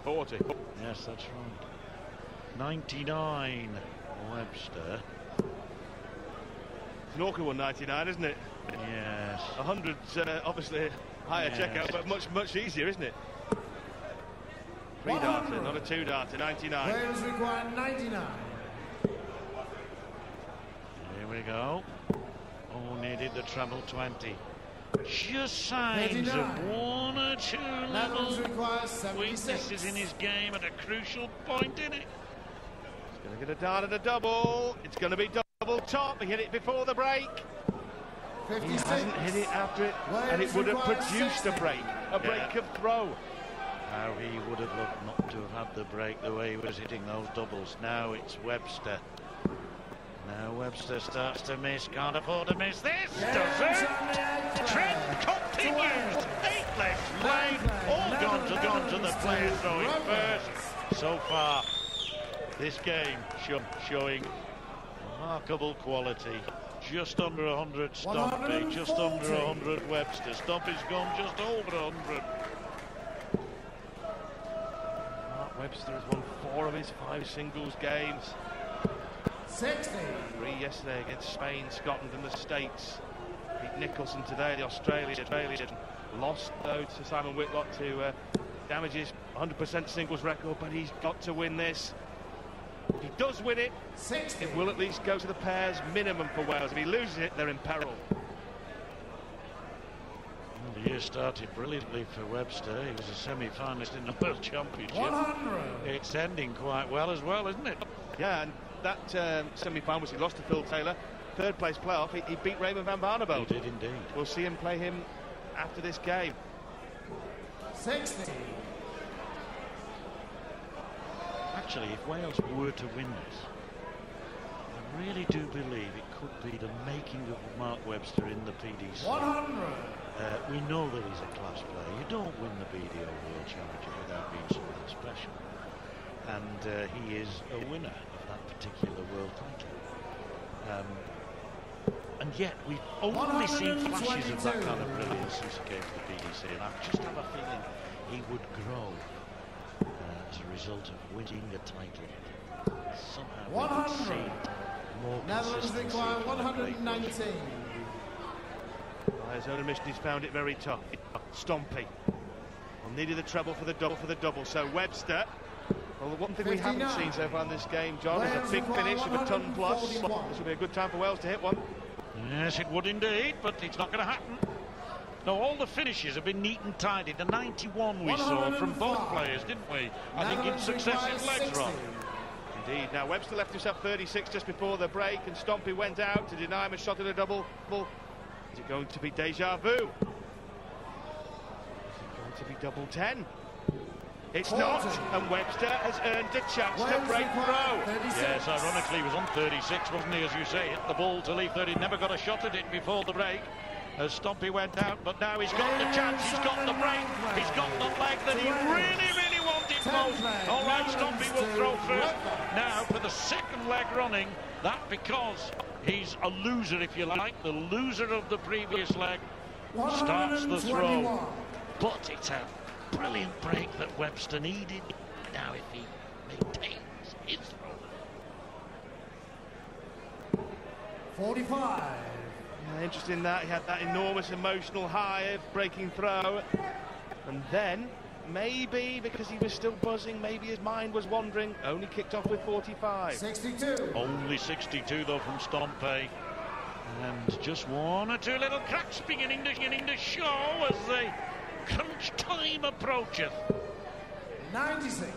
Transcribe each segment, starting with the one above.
40. Yes, that's right. 99, Webster. Snorker won 99, isn't it? Yes. 100's obviously higher checkout, but much easier, isn't it? 3-darter, not a 2-darter, 99. Wales require 99. Here we go. Oh, needed the treble 20. Just signs 39. of one or two Netherlands little requires 76. weaknesses in his game at a crucial point in it. He's going to get a dart and a double. It's going to be double top. He hit it before the break. 56. He hasn't hit it after it, and it would have produced a break of throw. How he would have looked not to have had the break the way he was hitting those doubles. Now it's Webster. Now Webster starts to miss, can't afford to miss this, does it? Trend continues, 8 left lane, all gone to the player throwing first. So far, this game showing remarkable quality. Just under 100 Stompy, just under 100 Webster. Stompy's gone just over 100. Mark Webster has won 4 of his 5 singles games. 60. 3 yesterday against Spain, Scotland and the States. Beat Nicholson today, the Australian. Lost though to Simon Whitlock to damage his 100% singles record, but he's got to win this. If he does win it, 60. it will at least go to the pairs minimum for Wales. If he loses it, they're in peril. Well, the year started brilliantly for Webster. He was a semi-finalist in the World Championship. 100. It's ending quite well as well, isn't it? Yeah, and that semi-final, he lost to Phil Taylor. 3rd place playoff, he beat Raymond van Barneveld. He did indeed. We'll see him play him after this game. 60. Actually, if Wales were to win this, I really do believe it could be the making of Mark Webster in the PDC. 100. We know that he's a class player. You don't win the BDO World Championship without being something special. And he is a winner of that particular world title. And yet we've only seen flashes of that kind of brilliance since he came to the PDC, and I just have a feeling he would grow as a result of winning a title. Somehow we would see more Netherlands consistency. require 119. His own admission, he's found it very tough. Stompy. Well, needed the treble for the double. So Webster. Well, the one thing 59. We haven't seen so far in this game, John, is a big finish of a ton plus. This will be a good time for Wales to hit one. Yes, it would indeed, but it's not going to happen. No, all the finishes have been neat and tidy. The 91 we saw from both players, didn't we? I think in successive legs, Rob. Indeed. Now, Webster left himself 36 just before the break, and Stompy went out to deny him a shot at a double. Is it going to be deja vu? Is it going to be double 10? It's not, and Webster has earned a chance to break through. Yes, ironically, he was on 36, wasn't he, as you say, hit the ball to leave 30, never got a shot at it before the break, as Stompy went out, but now he's got the chance, he's got the break, he's got the leg that he really wanted most. All right, Stompy will throw first. Now, for the 2nd leg running, that because he's a loser, if you like, the loser of the previous leg, starts the throw. But it's a brilliant break that Webster needed. Now if he maintains his throw. 45. Yeah, interesting that he had that enormous emotional high of breaking throw, and then maybe because he was still buzzing, maybe his mind was wandering, only kicked off with 45. 62. Only 62 though from Stompy. And just 1 or 2 little cracks beginning to show as the crunch time approacheth. 96.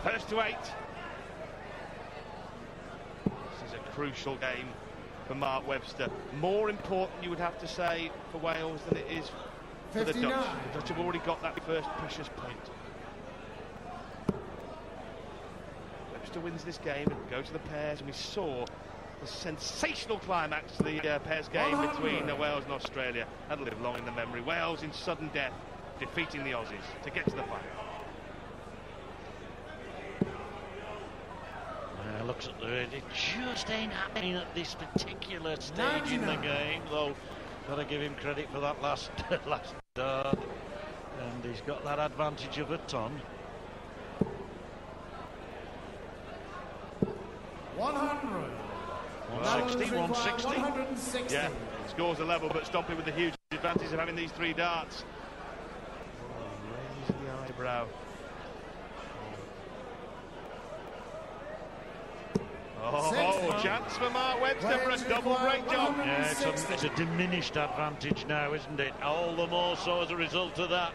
First to 8. This is a crucial game for Mark Webster. More important, you would have to say, for Wales than it is for 59. the Dutch. The Dutch have already got that first precious point. Webster wins this game and go to the pairs, and we saw the sensational climax to the pairs game between Wales and Australia. That'll live long in the memory. Wales in sudden death, defeating the Aussies to get to the final. Looks at the it just ain't happening at this particular stage in the game, though. Got to give him credit for that last dart, and he's got that advantage of a ton. 160. 160. Yeah, scores a level, but Stompy with the huge advantage of having these three darts. Raising the eyebrow. Oh, chance for Mark Webster for a double break job. Yeah, it's a diminished advantage now, isn't it? All the more so as a result of that.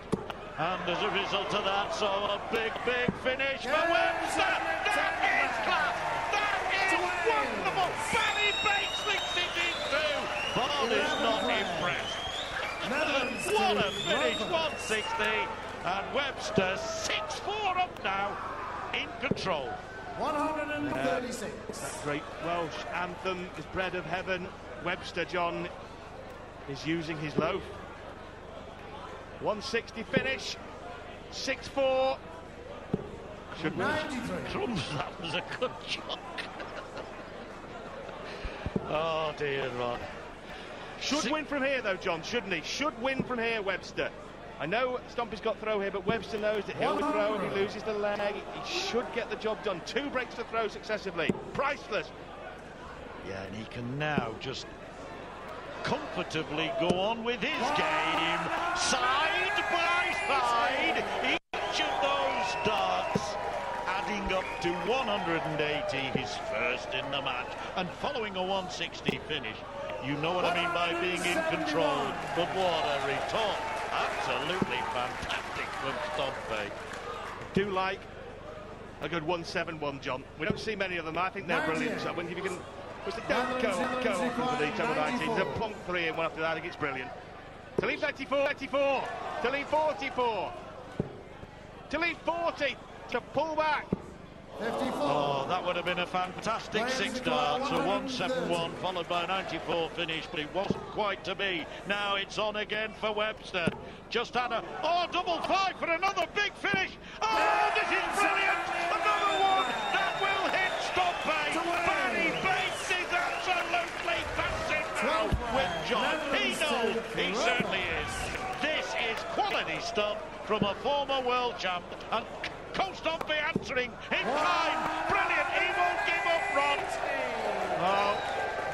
And as a result of that, so a big finish for Webster. That is class. That is wonderful. Barry Bates thinks it is too. Bond is not impressed. What a finish, 160. And Webster 6-4 up now, in control. 136. That great Welsh anthem is bread of heaven. Webster, John, is using his loaf. 160 finish, 6-4. Should win. 93. Crumbs, that was a good chunk. Oh dear, Rod. Should win from here though, John, shouldn't he? Should win from here, Webster. I know Stompy's got throw here, but Webster knows that he'll throw and he loses the leg. He should get the job done. 2 breaks to throw successively. Priceless. Yeah, and he can now just comfortably go on with his game, side by side. Each of those darts adding up to 180, his first in the match, and following a 160 finish. You know what I mean by being in control, but what a retort. Absolutely fantastic from Stompy. Do like a good 171, John. We don't see many of them. I think they're brilliant. So when you can, don't go on for the treble 19. The plonk 3 and one after that. I think it's brilliant. To leave 34, to leave 44, to leave 40, to pull back. 54. Oh, that would have been a fantastic 6 darts, a 171 followed by a 94 finish, but it wasn't quite to be. Now it's on again for Webster. Just had a double 5 for another big finish. Oh, this is brilliant! Another one that will hit Stompy. Barry Bates is absolutely fascinated with John. He knows, he certainly is. This is quality stuff from a former world champ, and Stompy answering in time. Brilliant. He won't give up, Rod. Oh,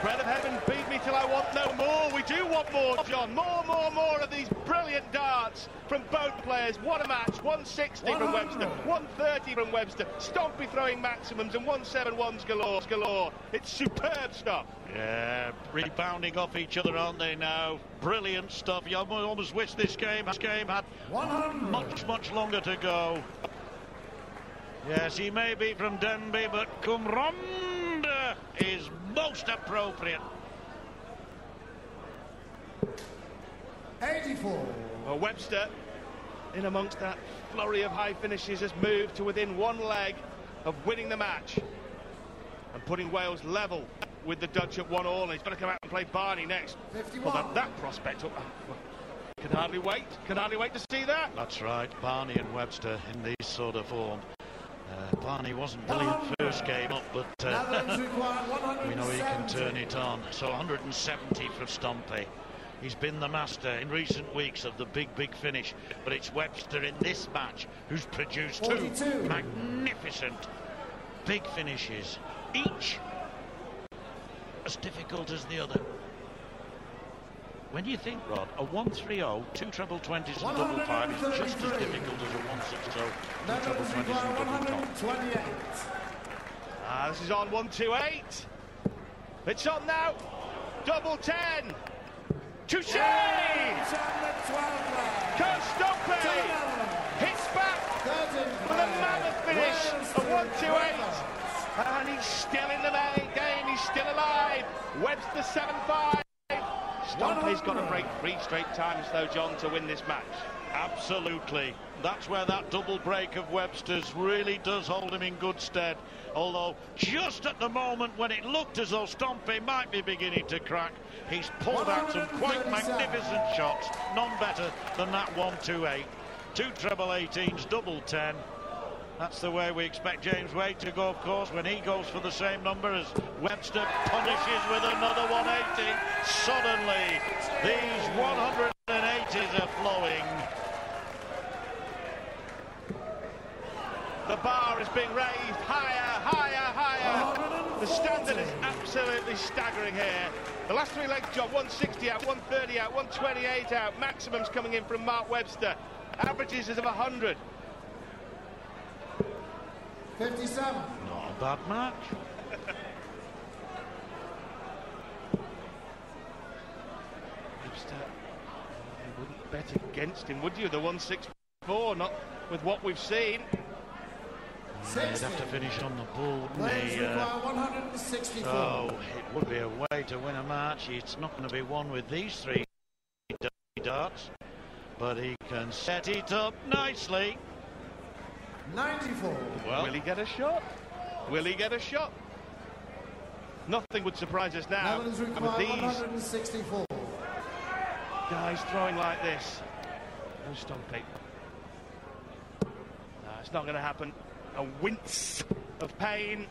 bread of heaven, feed me till I want no more. We do want more, John. More of these brilliant darts from both players. What a match. 160 from Webster, 130 from Webster. Stompy throwing maximums and 171s galore. It's superb stuff. Yeah, rebounding off each other, aren't they now? Brilliant stuff. You almost wish this game had much longer to go. Yes, he may be from Denby, but Cumronda is most appropriate. 84. Well, Webster, in amongst that flurry of high finishes, has moved to within 1 leg of winning the match and putting Wales level with the Dutch at 1-all. And he's going to come out and play Barney next. 51. Well, that prospect can hardly wait. Can hardly wait to see that. That's right, Barney and Webster in these sort of form. Barney wasn't brilliant first game up, but we know he can turn it on. So 170 from Stompy. He's been the master in recent weeks of the big finish, but it's Webster in this match who's produced 2 magnificent big finishes, each as difficult as the other. When you think, Rod, a 130, 2 treble 20s and double 5 is just as difficult as a 160, 2 treble 20s and double 128. This is on 128. It's on now. Double 10. Touche! Stompy hits back with a mammoth finish of 128. And he's still in the game. He's still alive. Webster 7-5. Stompy's got to break 3 straight times, though, John, to win this match. Absolutely. That's where that double break of Webster's really does hold him in good stead. Although, just at the moment when it looked as though Stompy might be beginning to crack, he's pulled out some quite magnificent shots. None better than that 128. 2 treble 18s, double 10. That's the way we expect James Wade to go, of course, when he goes for the same number as Webster punishes with another 180. Suddenly, these 180s are flowing. The bar is being raised higher. The standard is absolutely staggering here. The last three legs job, 160 out, 130 out, 128 out. Maximums coming in from Mark Webster. Averages is of 100. 57. Not a bad match. Webster, you wouldn't bet against him, would you? The 164, not with what we've seen. They'd have to finish on the bull, wouldn't Legs they? require 164. Oh, it would be a way to win a match. It's not going to be won with these three darts, but he can set it up nicely. 94. Well, will he get a shot? Will he get a shot? Nothing would surprise us now. Netherlands And with require these 164. guys throwing like this, no stomping. No, it's not going to happen. A wince of pain,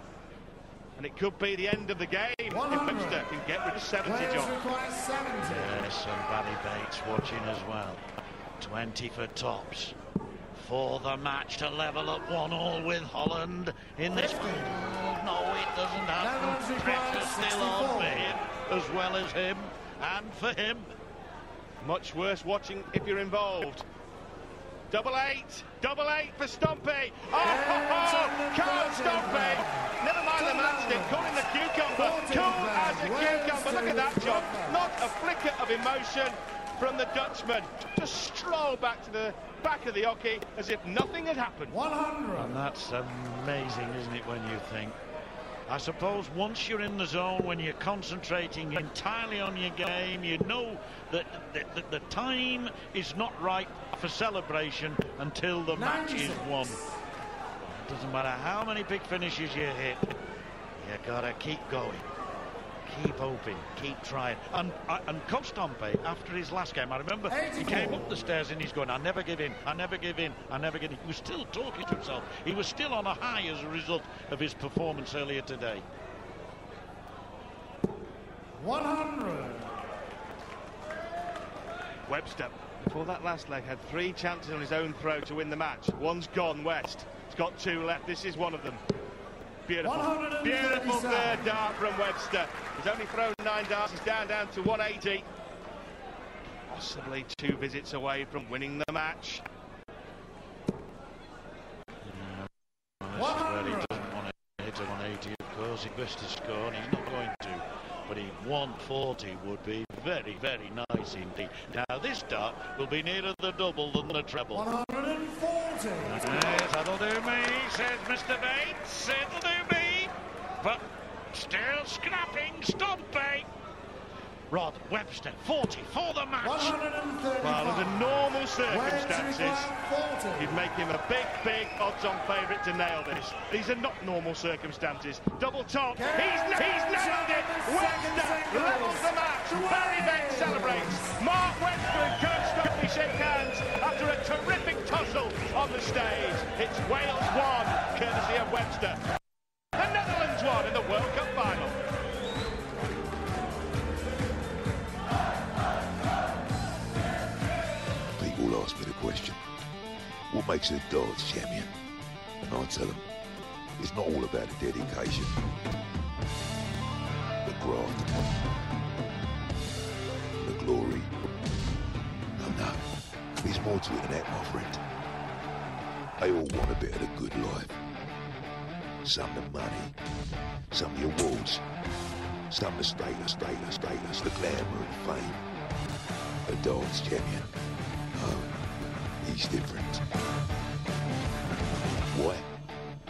and it could be the end of the game if 100. Webster can get rid of 70, Wales John. requires 70. yes, and Barry Bates watching as well. 20 for tops for the match to level at 1-1 with Holland in this. Oh, no, it doesn't Netherlands happen. requires Pressure still on 64. for him as well as him and for him. Much worse watching if you're involved. Double eight for Stompy. Oh, can't Stompy. Never mind the matchstick, call him the cucumber. Cool as a cucumber. Look at that, John. Not a flicker of emotion from the Dutchman. Just stroll back to the back of the hockey as if nothing had happened. 100. And that's amazing, isn't it, when you think? I suppose once you're in the zone, when you're concentrating entirely on your game, you know that the time is not right for celebration until the match is won. It doesn't matter how many big finishes you hit, you gotta keep going. Keep hoping, keep trying. And Kostompe, after his last game, I remember he came up the stairs and he's going, I never give in, I never give in, I never give in. He was still talking to himself. He was still on a high as a result of his performance earlier today. 100. Webster, before that last leg, had 3 chances on his own throw to win the match. One's gone, West. He's got 2 left. This is one of them. Beautiful, beautiful third dart from Webster. He's only thrown 9 darts. He's down to 180. Possibly 2 visits away from winning the match. Well, he doesn't want to hit a 180, of course. He missed his score, and he's not going to. But 140 would be very, very nice indeed. Now, this dart will be nearer the double than the treble. 140. Yes, that'll do me, says Mr. Bates. It'll do me. But still scrapping, Stompy. Rod Webster, 40 for the match. 135. Well, under normal circumstances, you'd make him a big, big odds-on favourite to nail this. These are not normal circumstances. Double top. He's nailed it. Webster levels the match. Barry Bates celebrates. Mark Webster and Kurt Stompy shake hands after a terrific tussle on the stage. It's Wales 1, courtesy of Webster. The Netherlands 1 in the World Cup final. People ask me the question, what makes a darts champion? And I tell them, it's not all about the dedication, the graft, the glory. No, there's more to it than that, my friend. They all want a bit of the good life. Some the money, some the awards, some the status, the glamour and fame. A darts champion. Oh, he's different. Why?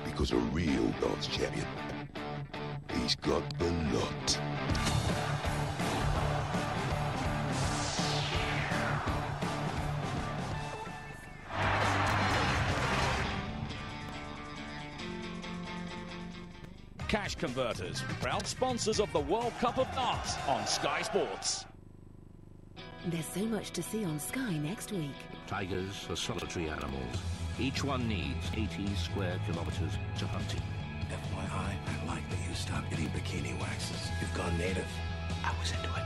Because a real darts champion, he's got the lot. Cash Converters, proud sponsors of the World Cup of Darts on Sky Sports. There's so much to see on Sky next week. Tigers are solitary animals. Each one needs 80 square kilometers to hunt in. FYI, I like that you stopped getting bikini waxes. You've gone native. I was into it.